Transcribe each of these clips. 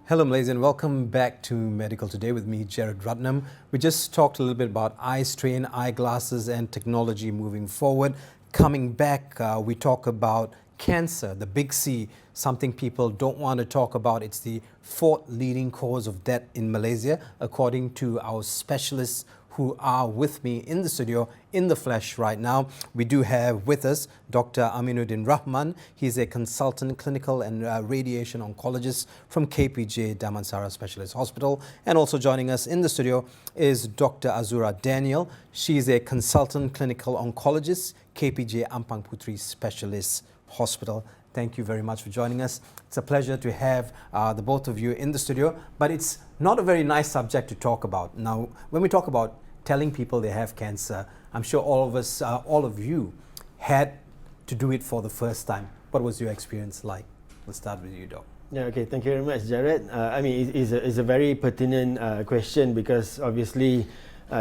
Hello Malaysia and welcome back to Medical Today with me, Jared Ratnam. We just talked a little bit about eye strain, eyeglasses and technology moving forward. Coming back, we talk about cancer, the big C, something people don't want to talk about. It's the fourth leading cause of death in Malaysia, according to our specialists who are with me in the studio, in the flesh right now. We do have with us Dr. Aminudin Rahman. He's a consultant clinical and radiation oncologist from KPJ Damansara Specialist Hospital. And also joining us in the studio is Dr. Azura Daniel. She's a consultant clinical oncologist, KPJ Ampang Putri Specialist Hospital. Thank you very much for joining us. It's a pleasure to have the both of you in the studio, but it's not a very nice subject to talk about. Now, when we talk about telling people they have cancer, I'm sure all of us, all of you had to do it for the first time. What was your experience like? We'll start with you, Doc. Yeah, okay, thank you very much, Jared. It's a very pertinent question because obviously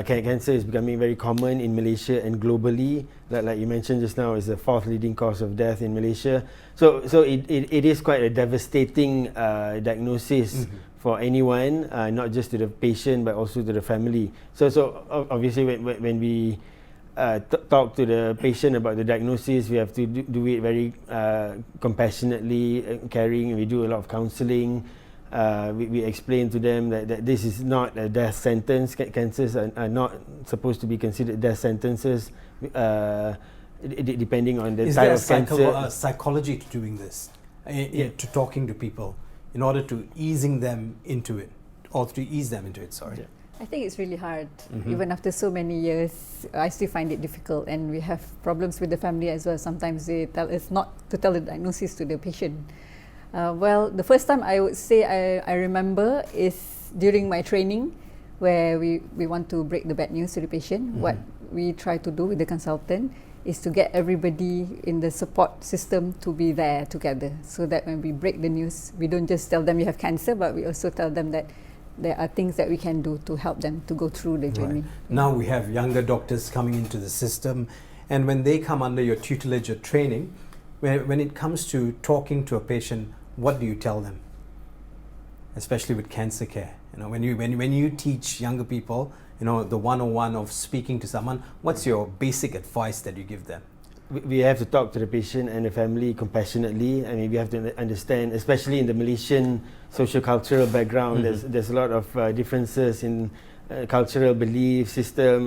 cancer is becoming very common in Malaysia and globally. Like you mentioned just now, is the fourth leading cause of death in Malaysia. So it is quite a devastating diagnosis for anyone, not just to the patient but also to the family. So obviously when we talk to the patient about the diagnosis, we have to do it very compassionately, caring. We do a lot of counselling. We explain to them that this is not a death sentence. Cancers are not supposed to be considered death sentences, depending on the type of cancer. Is there psychology to doing this, to talking to people, in order to easing them into it, or to ease them into it, sorry? Yeah. I think it's really hard. Even after so many years, I still find it difficult, and we have problems with the family as well. Sometimes they tell us not to tell the diagnosis to the patient. Well, the first time I would say I remember is during my training, where we want to break the bad news to the patient. What we try to do with the consultant is to get everybody in the support system to be there together, so that when we break the news, we don't just tell them you have cancer, but we also tell them that there are things that we can do to help them to go through the journey. Right. Now we have younger doctors coming into the system, and when they come under your tutelage or training, when it comes to talking to a patient, what do you tell them? Especially with cancer care, when you teach younger people, the 101 of speaking to someone, what's your basic advice that you give them? We have to talk to the patient and the family compassionately. I mean, we have to understand, especially in the Malaysian socio-cultural background, there's a lot of differences in cultural belief system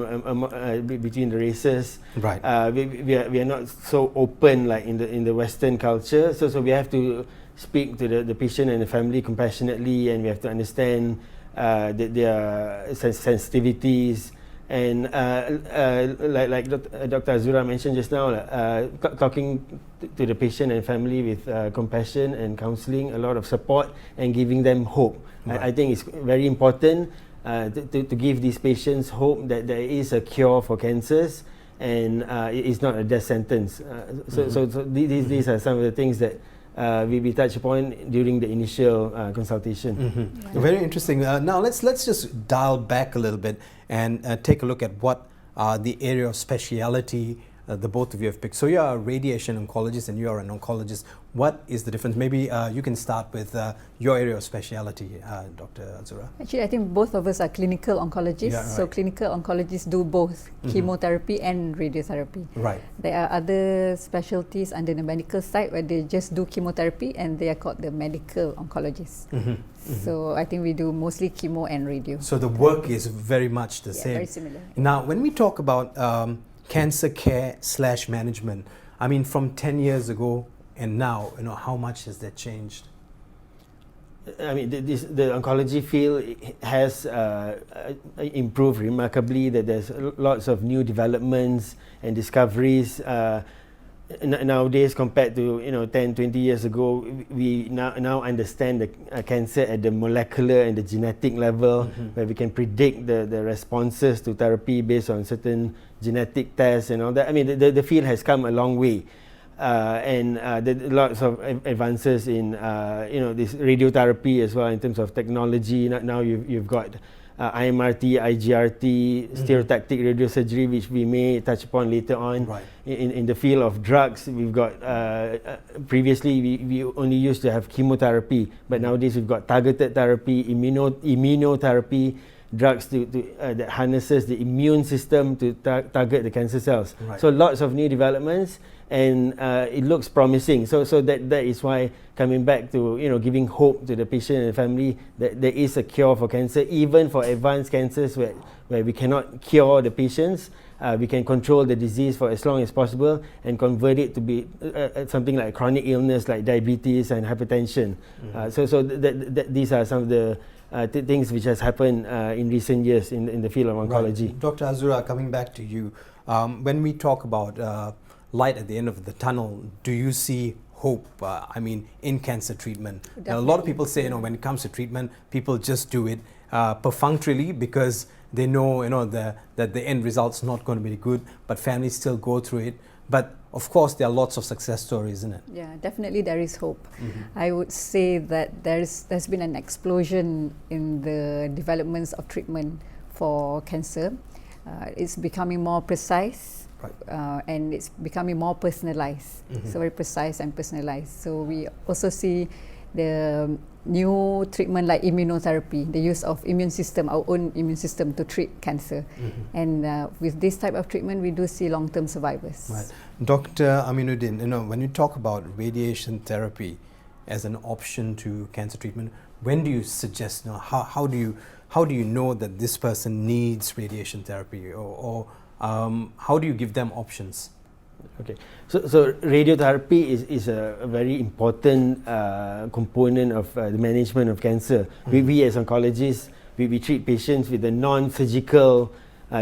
between the races. Right. We are not so open like in the Western culture. So we have to speak to the patient and the family compassionately, and we have to understand their sensitivities. And like Dr. Azura mentioned just now, talking to the patient and family with compassion and counselling, a lot of support and giving them hope. Right. I think it's very important to give these patients hope that there is a cure for cancers, and it's not a death sentence. So these are some of the things that we touch upon during the initial consultation. Yeah. Very interesting. Now let's just dial back a little bit and take a look at what the area of speciality the both of you have picked. So you're a radiation oncologist and you're an oncologist. What is the difference? Maybe you can start with your area of speciality, Dr. Azura. Actually, I think both of us are clinical oncologists. Yeah, right. So clinical oncologists do both chemotherapy and radiotherapy. Right. There are other specialties under the medical side where they just do chemotherapy, and they are called the medical oncologists. So I think we do mostly chemo and radio. So the work is very much the same. Very similar. Now, when we talk about cancer care / management, I mean, from 10 years ago and now, how much has that changed? I mean, the oncology field has improved remarkably. That there's lots of new developments and discoveries nowadays compared to 10, 20 years ago. We now understand the cancer at the molecular and the genetic level, where we can predict the responses to therapy based on certain genetic tests and all that. I mean, the field has come a long way. And lots of advances in this radiotherapy as well in terms of technology. Now you've got IMRT, IGRT, stereotactic radiosurgery, which we may touch upon later on. Right. In the field of drugs, we've got previously we only used to have chemotherapy, but nowadays we've got targeted therapy, immunotherapy, drugs that harnesses the immune system to target the cancer cells. Right. So lots of new developments, and it looks promising. So that is why, coming back to giving hope to the patient and the family, that there is a cure for cancer, even for advanced cancers where we cannot cure the patients. We can control the disease for as long as possible and convert it to be something like chronic illness like diabetes and hypertension. So these are some of the things which has happened in recent years in the field of oncology. Right. Dr. Azura, coming back to you, when we talk about light at the end of the tunnel, do you see hope, in cancer treatment? Now, a lot of people say, when it comes to treatment, people just do it perfunctorily because they know, that the end result's not going to be good, but families still go through it. But of course, there are lots of success stories, isn't it? Yeah, definitely there is hope. I would say that there's been an explosion in the developments of treatment for cancer. It's becoming more precise. Right. And it's becoming more personalized, so very precise and personalized. So we also see the new treatment like immunotherapy, the use of our own immune system to treat cancer. And with this type of treatment, we do see long-term survivors. Right. Dr. Aminudin, when you talk about radiation therapy as an option to cancer treatment, when do you suggest, how do you know that this person needs radiation therapy, or how do you give them options? Okay, so radiotherapy is a very important component of the management of cancer. We as oncologists, we treat patients with the non-surgical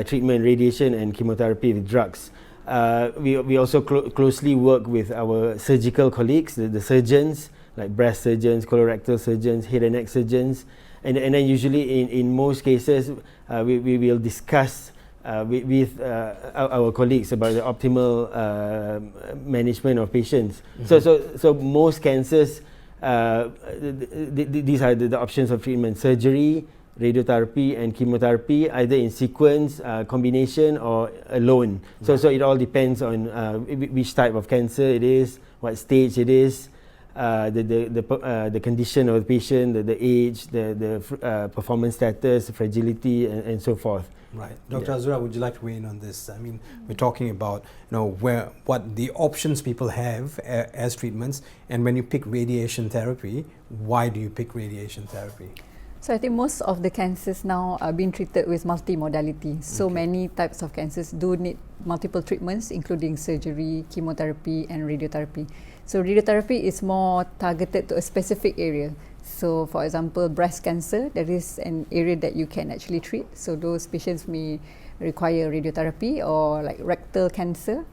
treatment, radiation and chemotherapy with drugs. We also closely work with our surgical colleagues, the surgeons, like breast surgeons, colorectal surgeons, head and neck surgeons, and then usually in most cases we will discuss with our colleagues about the optimal management of patients. So most cancers, these are the options of treatment: surgery, radiotherapy, and chemotherapy, either in sequence, combination, or alone. So it all depends on which type of cancer it is, what stage it is, the condition of the patient, the age, the performance status, fragility, and so forth. Right. Dr. Azura, would you like to weigh in on this? We're talking about what the options people have as treatments, and when you pick radiation therapy, why do you pick radiation therapy? So I think most of the cancers now are being treated with multimodality. So many types of cancers do need multiple treatments, including surgery, chemotherapy, and radiotherapy. So radiotherapy is more targeted to a specific area. So for example, breast cancer, there is an area that you can actually treat. So those patients may require radiotherapy, or like rectal cancer,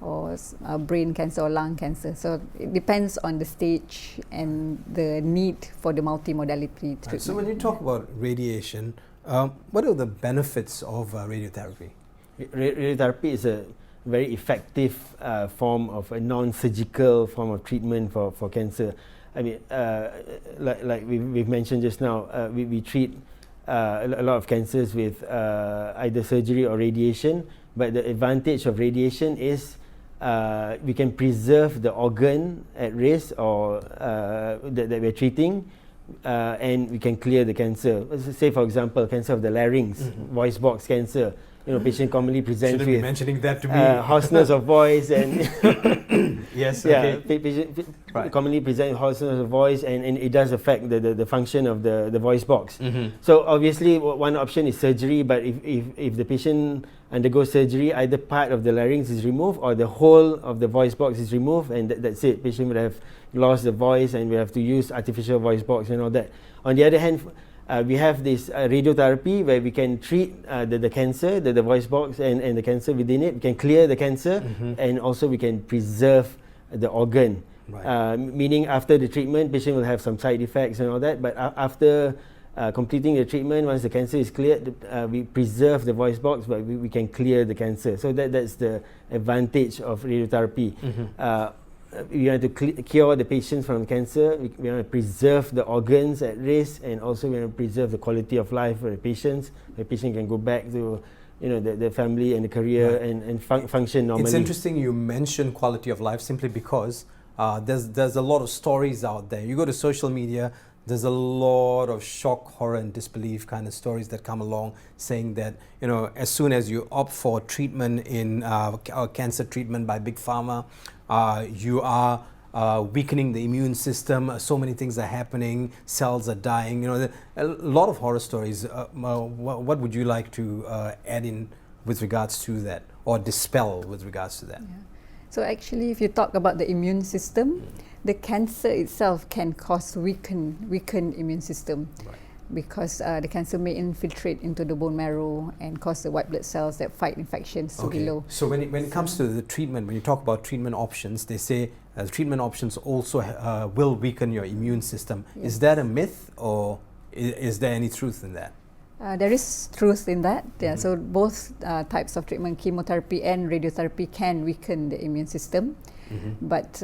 or brain cancer or lung cancer. So it depends on the stage and the need for the multimodality treatment. Right. So when you talk about radiation, what are the benefits of radiotherapy? Radiotherapy is a very effective form of a non-surgical form of treatment for cancer. Like we've mentioned just now, we treat a lot of cancers with either surgery or radiation, but the advantage of radiation is we can preserve the organ at risk or that we're treating, and we can clear the cancer. Say for example, cancer of the larynx, voice box cancer. Patient commonly presents with mentioning that to me. hoarseness of voice and yes, yeah, okay. Patient commonly present with hoarseness of voice, and it does affect the function of the voice box. So obviously one option is surgery, but if the patient undergoes surgery, either part of the larynx is removed or the whole of the voice box is removed, and that's it. Patient would have lost the voice, and we have to use artificial voice box and all that. On the other hand, we have this radiotherapy where we can treat the cancer, the voice box and the cancer within it. We can clear the cancer, and also we can preserve the organ. Right. Meaning after the treatment, patient will have some side effects and all that, but after completing the treatment, once the cancer is cleared, we preserve the voice box, but we can clear the cancer. So that's the advantage of radiotherapy. we want to cure the patients from cancer. We want to preserve the organs at risk, and also we want to preserve the quality of life for the patients. The patient can go back to, the family and the career, right, and function normally. It's interesting you mention quality of life simply because there's a lot of stories out there. You go to social media, there's a lot of shock, horror, and disbelief kind of stories that come along, saying that as soon as you opt for treatment in cancer treatment by big pharma, you are weakening the immune system. So many things are happening. Cells are dying. A lot of horror stories. What would you like to add in with regards to that, or dispel with regards to that? Yeah. So actually, if you talk about the immune system, the cancer itself can cause weakened immune system, Right. because the cancer may infiltrate into the bone marrow and cause the white blood cells that fight infections to be low. So when it comes to the treatment, when you talk about treatment options, they say treatment options also will weaken your immune system. Yes. Is that a myth, or is there any truth in that? There is truth in that. Yeah, so both types of treatment, chemotherapy and radiotherapy, can weaken the immune system. But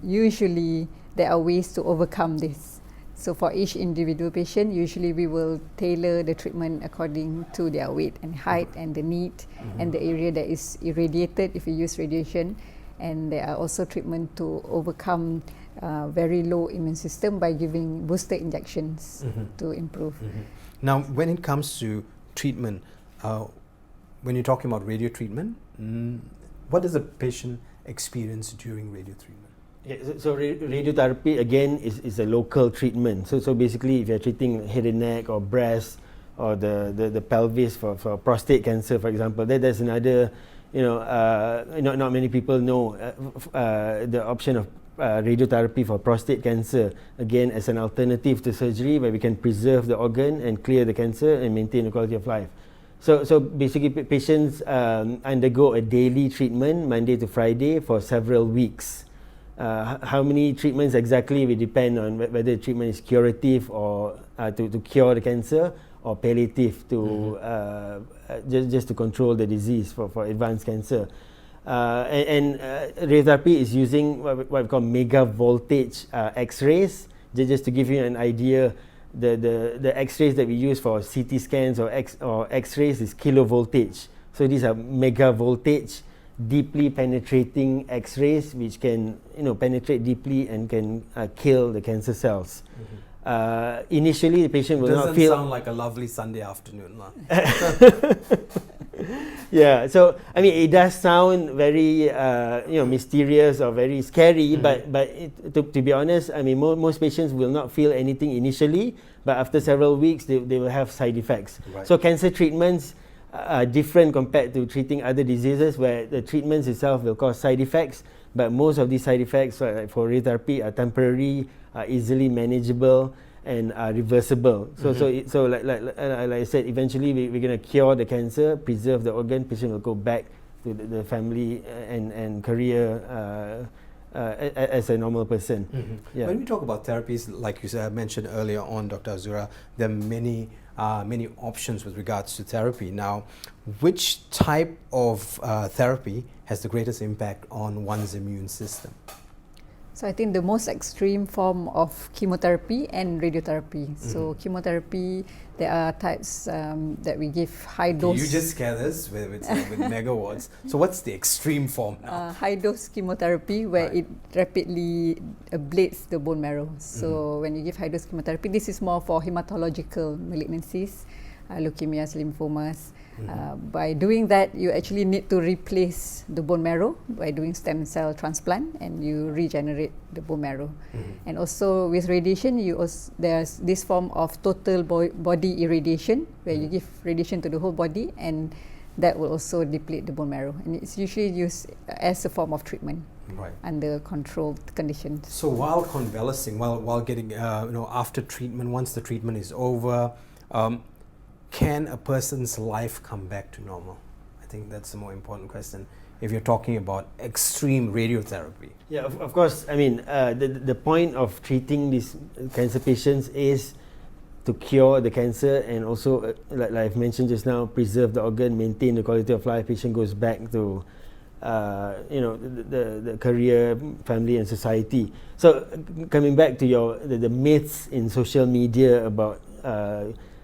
usually there are ways to overcome this. So for each individual patient, usually we will tailor the treatment according to their weight and height and the need and the area that is irradiated if we use radiation. And there are also treatment to overcome very low immune system by giving booster injections to improve. Now, when it comes to treatment, when you're talking about radio treatment, what does a patient experience during radio treatment? Yeah, so radiotherapy again is a local treatment. So basically, if you're treating head and neck or breast or the pelvis for prostate cancer, for example, there's another, not many people know the option of radiotherapy for prostate cancer, again as an alternative to surgery, where we can preserve the organ and clear the cancer and maintain the quality of life. So basically, patients undergo a daily treatment Monday to Friday for several weeks. How many treatments exactly will depend on whether the treatment is curative or to cure the cancer, or palliative to just to control the disease for advanced cancer. And radiotherapy is using what we call mega voltage X-rays. Just to give you an idea, the X-rays that we use for CT scans or X-rays is kilovoltage. So these are mega voltage, deeply penetrating X-rays, which can penetrate deeply and can kill the cancer cells. Initially, the patient will not feel. Doesn't sound like a lovely Sunday afternoon, Yeah, so I mean, it does sound very mysterious or very scary, but to be honest, I mean, most patients will not feel anything initially, but after several weeks they will have side effects. Right. So cancer treatments are different compared to treating other diseases, where the treatments itself will cause side effects, but most of these side effects, like for radiotherapy, are temporary, are easily manageable, and are reversible. So like I said, eventually we're going to cure the cancer, preserve the organ, patient will go back to the family and career as a normal person. Yeah. When we talk about therapies, like you said, mentioned earlier on, Dr. Azura, there are many options with regards to therapy. Now, which type of therapy has the greatest impact on one's immune system? So I think the most extreme form of chemotherapy and radiotherapy. So chemotherapy, there are types that we give high dose. You just scare us with megawatts. So what's the extreme form now? High dose chemotherapy, where it rapidly ablates the bone marrow. So when you give high dose chemotherapy, this is more for hematological malignancies, leukemias, lymphomas. By doing that, you actually need to replace the bone marrow by doing stem cell transplant, and you regenerate the bone marrow. And also with radiation, there's this form of total body irradiation, where you give radiation to the whole body, and that will also deplete the bone marrow. And it's usually used as a form of treatment under controlled conditions. So while convalescing, while getting after treatment, once the treatment is over, can a person's life come back to normal? I think that's the more important question if you're talking about extreme radiotherapy. Yeah, of course. I mean, the point of treating these cancer patients is to cure the cancer, and also, like I've mentioned just now, preserve the organ, maintain the quality of life. Patient goes back to the career, family, and society. So coming back to the myths in social media about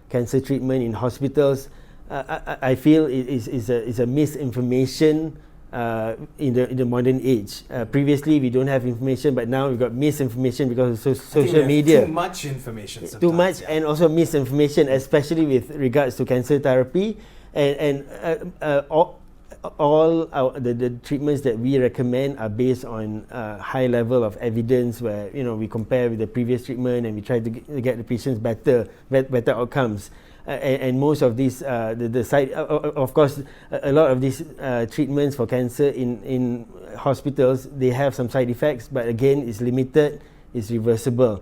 cancer treatment in hospitals, I feel it is a misinformation in the modern age. Previously, we don't have information, but now we've got misinformation because of social media. Too much information sometimes. Too much, yeah. And also misinformation, especially with regards to cancer therapy. And all the treatments that we recommend are based on high level of evidence, where we compare with the previous treatment and we try to get the patients better outcomes. And most of these, the side, of course, a lot of these treatments for cancer in hospitals, they have some side effects, but again, it's limited, it's reversible.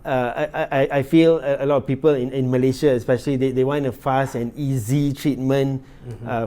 I feel a lot of people in Malaysia, especially, they want a fast and easy treatment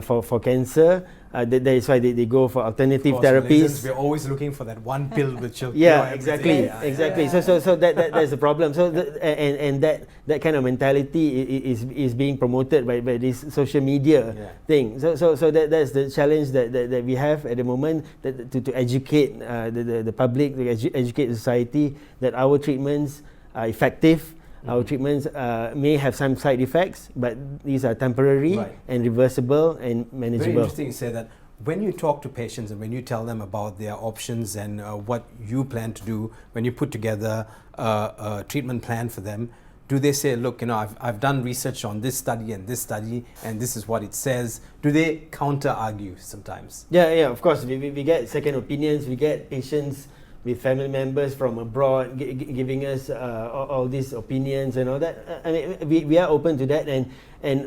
for cancer. That is why they go for alternative therapies. We're always looking for that one pill which will yeah, cure exactly, everything. exactly. So that's the problem. So and that kind of mentality is being promoted by this social media thing. So that's the challenge that we have at the moment, to educate the public, to educate society that our treatments are effective. Our treatments may have some side effects, but these are temporary and reversible and manageable. Very interesting you say that. When you talk to patients and when you tell them about their options and what you plan to do, when you put together a treatment plan for them, do they say, look, I've done research on this study and this is what it says? Do they counter-argue sometimes? Yeah, of course. We get second opinions. We get patients with family members from abroad giving us all these opinions and all that. I mean, we are open to that,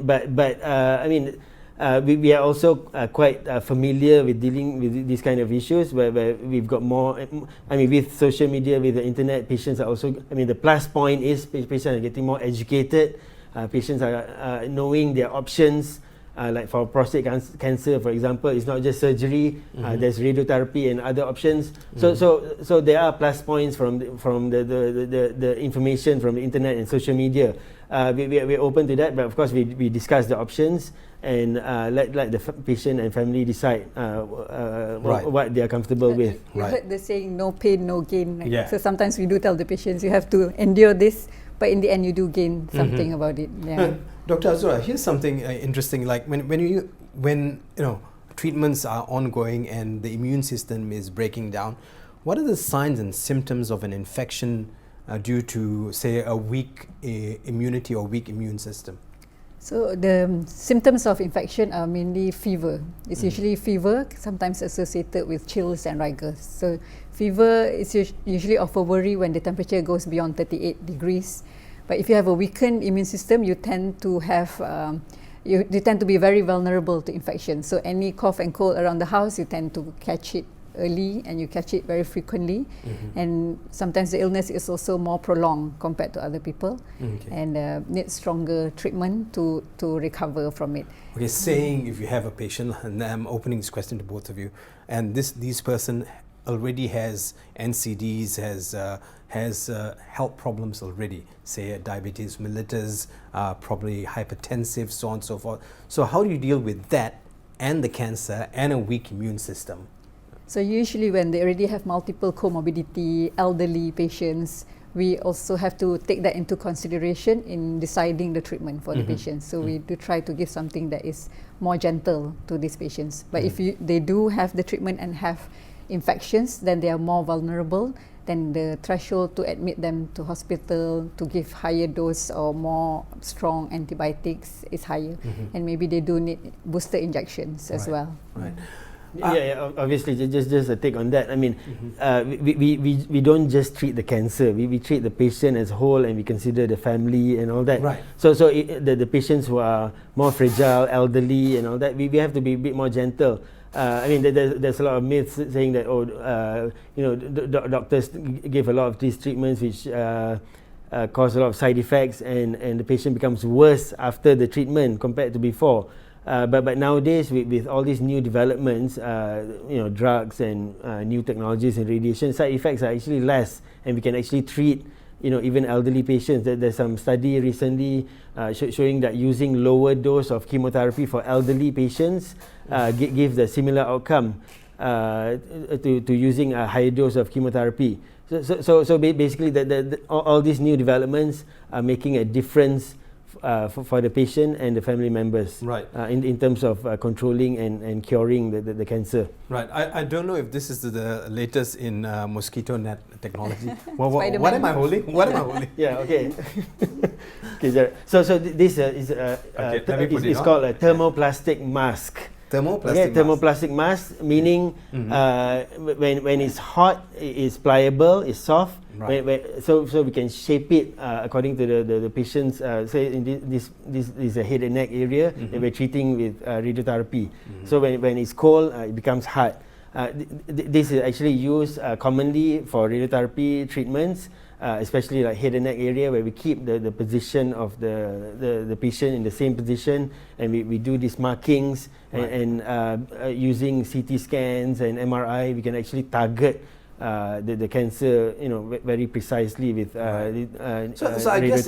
but I mean, we are also quite familiar with dealing with these kind of issues, where we've got more. I mean, with social media, with the internet, patients are also. I mean, the plus point is patients are getting more educated. Patients are knowing their options. Like for prostate cancer, for example, it's not just surgery. There's radiotherapy and other options. So there are plus points from the information from the internet and social media. We're open to that, but of course we discuss the options and let the patient and family decide what they are comfortable with. You heard the saying, no pain, no gain. Right? Yeah. So sometimes we do tell the patients, you have to endure this, but in the end you do gain something about it. Yeah. Dr. Azura, here's something interesting. Like when treatments are ongoing and the immune system is breaking down, what are the signs and symptoms of an infection due to, say, a weak immunity or weak immune system? So the symptoms of infection are mainly fever. It's usually fever, sometimes associated with chills and rigors. So fever is usually of a worry when the temperature goes beyond 38 degrees. But if you have a weakened immune system, you tend to have you tend to be very vulnerable to infection. So any cough and cold around the house, you tend to catch it early and you catch it very frequently. And sometimes the illness is also more prolonged compared to other people, and needs stronger treatment to recover from it. Okay, saying if you have a patient, and I'm opening this question to both of you, and this person already has NCDs, has health problems already, say diabetes mellitus, probably hypertensive, so on and so forth. So how do you deal with that and the cancer and a weak immune system? So usually when they already have multiple comorbidity, elderly patients, we also have to take that into consideration in deciding the treatment for the patients. So we do try to give something that is more gentle to these patients. But if they do have the treatment and have infections, then they are more vulnerable. Then the threshold to admit them to hospital, to give higher dose or more strong antibiotics is higher. And maybe they do need booster injections as well. Right. Yeah, obviously, just a take on that. I mean, we don't just treat the cancer. We treat the patient as a whole, and we consider the family and all that. Right. So the patients who are more fragile, elderly, and all that, we have to be a bit more gentle. I mean, there's a lot of myths saying that doctors give a lot of these treatments which cause a lot of side effects, and the patient becomes worse after the treatment compared to before. But nowadays, with all these new developments, drugs and new technologies and radiation, side effects are actually less, and we can actually treat even elderly patients. There's some study recently showing that using lower dose of chemotherapy for elderly patients gives a similar outcome. to using a higher dose of chemotherapy. So basically, all these new developments are making a difference for the patient and the family members, right? In terms of controlling and curing the cancer. Right. I don't know if this is the latest in mosquito net technology. What am I holding? What am I holding? Yeah. Okay. Okay. So this is it's called a thermoplastic mask. Thermoplastic mask, meaning when it's hot, it's pliable, it's soft. Right. So we can shape it according to the patient's. Say in this is a head and neck area that we're treating with radiotherapy. So when it's cold, it becomes hard. This is actually used commonly for radiotherapy treatments, especially like head and neck area, where we keep the position of the patient in the same position, and we do these markings, right. and using CT scans and MRI, we can actually target the cancer, very precisely with so I guess,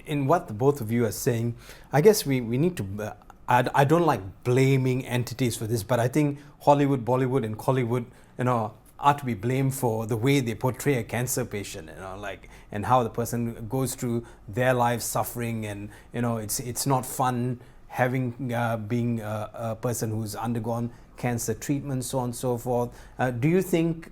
in what the both of you are saying, I guess we need to. I don't like blaming entities for this, but I think Hollywood, Bollywood, and Collywood, are to be blamed for the way they portray a cancer patient, and how the person goes through their life suffering, and it's not fun having being a person who's undergone cancer treatment, so on and so forth. Do you think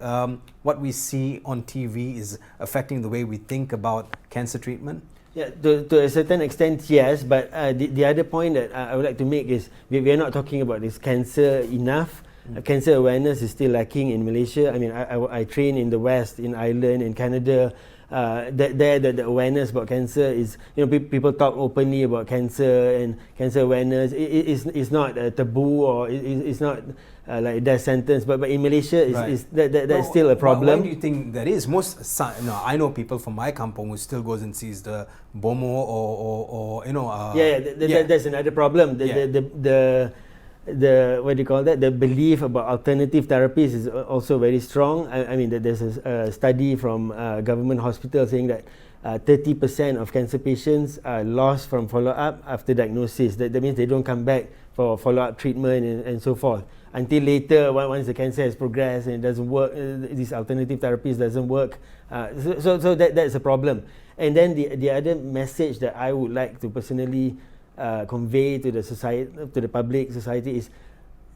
what we see on TV is affecting the way we think about cancer treatment? Yeah, to a certain extent, yes. But the other point that I would like to make is we are not talking about this cancer enough. Cancer awareness is still lacking in Malaysia. I mean, I train in the West, in Ireland, in Canada. The awareness about cancer is, people talk openly about cancer and cancer awareness. It's not a taboo, or it's not like a death sentence. But in Malaysia, that's still a problem. Why do you think that is? I know people from my kampong who still goes and sees the bomo that's another problem. The what do you call that? The belief about alternative therapies is also very strong. I mean, there's a study from government hospital saying that 30% of cancer patients are lost from follow-up after diagnosis. That means they don't come back for follow-up treatment and so forth until later, once the cancer has progressed and it doesn't work. These alternative therapies doesn't work. So that's a problem. And then the other message that I would like to personally convey to the society, to the public society,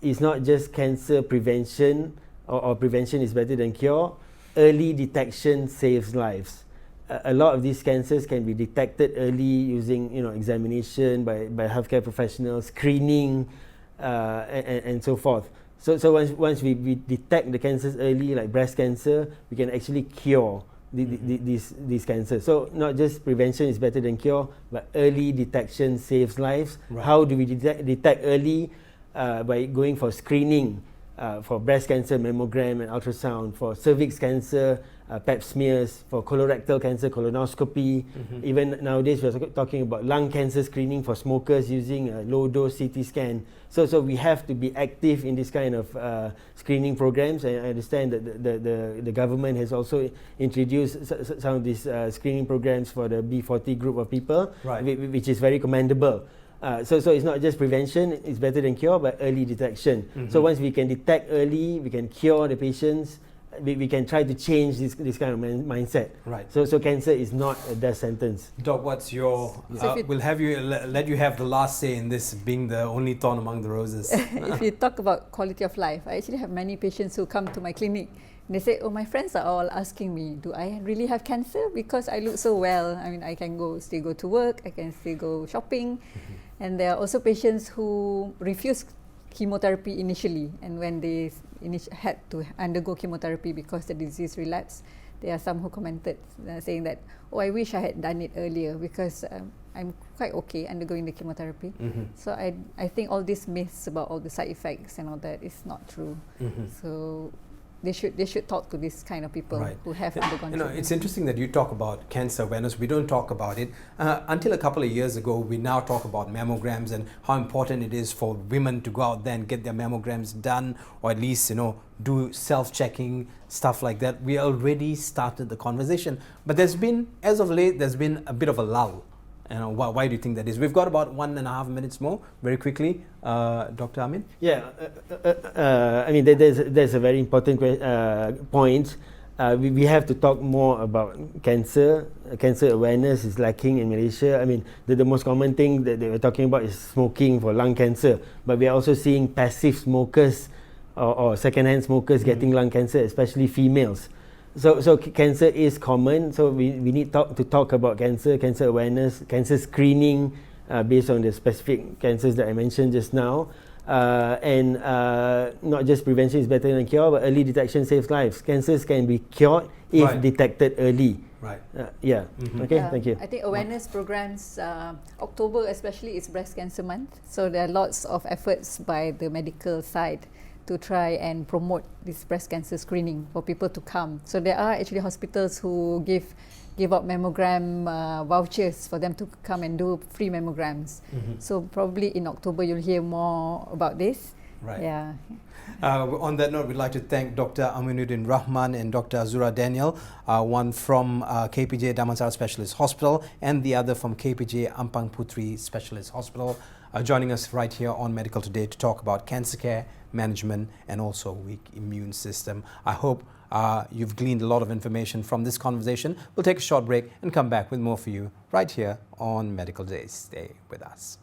is not just cancer prevention or prevention is better than cure. Early detection saves lives. A lot of these cancers can be detected early using examination by healthcare professionals, screening, and so forth. So once we detect the cancers early, like breast cancer, we can actually cure these cancers. So not just prevention is better than cure, but early detection saves lives. Right. How do we detect early? By going for screening for breast cancer, mammogram and ultrasound, for cervix cancer, pap smears, for colorectal cancer, colonoscopy. Even nowadays we're talking about lung cancer screening for smokers using a low dose CT scan. So we have to be active in this kind of screening programs. And I understand that the government has also introduced some of these screening programs for the B40 group of people, right. Which is very commendable. So it's not just prevention, it's better than cure, but early detection. So once we can detect early, we can cure the patients, we can try to change this kind of mindset. Right. So cancer is not a death sentence. Doc, what's your? We'll have you let you have the last say in this, being the only thorn among the roses. If you talk about quality of life, I actually have many patients who come to my clinic. They say, "Oh, my friends are all asking me, do I really have cancer? Because I look so well. I mean, I can still go to work, I can still go shopping." And there are also patients who refuse chemotherapy initially, and when they had to undergo chemotherapy because the disease relapsed, there are some who commented saying that, "Oh, I wish I had done it earlier because I'm quite okay undergoing the chemotherapy." So I think all these myths about all the side effects and all that is not true. So they should talk to this kind of people, right, who have undergone treatment. It's interesting that you talk about cancer awareness. We don't talk about it. Until a couple of years ago, we now talk about mammograms and how important it is for women to go out there and get their mammograms done, or at least, do self-checking, stuff like that. We already started the conversation. But as of late, there's been a bit of a lull. And why do you think that is? We've got about 1.5 minutes more, very quickly. Dr. Amin? Yeah, I mean, there's a very important point. We have to talk more about cancer. Cancer awareness is lacking in Malaysia. I mean, the most common thing that we're talking about is smoking for lung cancer. But we are also seeing passive smokers or second-hand smokers getting lung cancer, especially females. So cancer is common. So we need to talk about cancer awareness, cancer screening based on the specific cancers that I mentioned just now. And not just prevention is better than cure, but early detection saves lives. Cancers can be cured if detected early. Right. Yeah. Okay. Thank you. I think awareness programs, October especially is Breast Cancer Month. So there are lots of efforts by the medical side to try and promote this breast cancer screening for people to come. So there are actually hospitals who give out mammogram vouchers for them to come and do free mammograms. So probably in October you'll hear more about this. Right. Yeah. On that note, we'd like to thank Dr. Aminudin Rahman and Dr. Azura Daniel, one from KPJ Damansara Specialist Hospital and the other from KPJ Ampang Putri Specialist Hospital, joining us right here on Medical Today to talk about cancer care, management and also weak immune system. I hope you've gleaned a lot of information from this conversation. We'll take a short break and come back with more for you right here on Medical Today. Stay with us.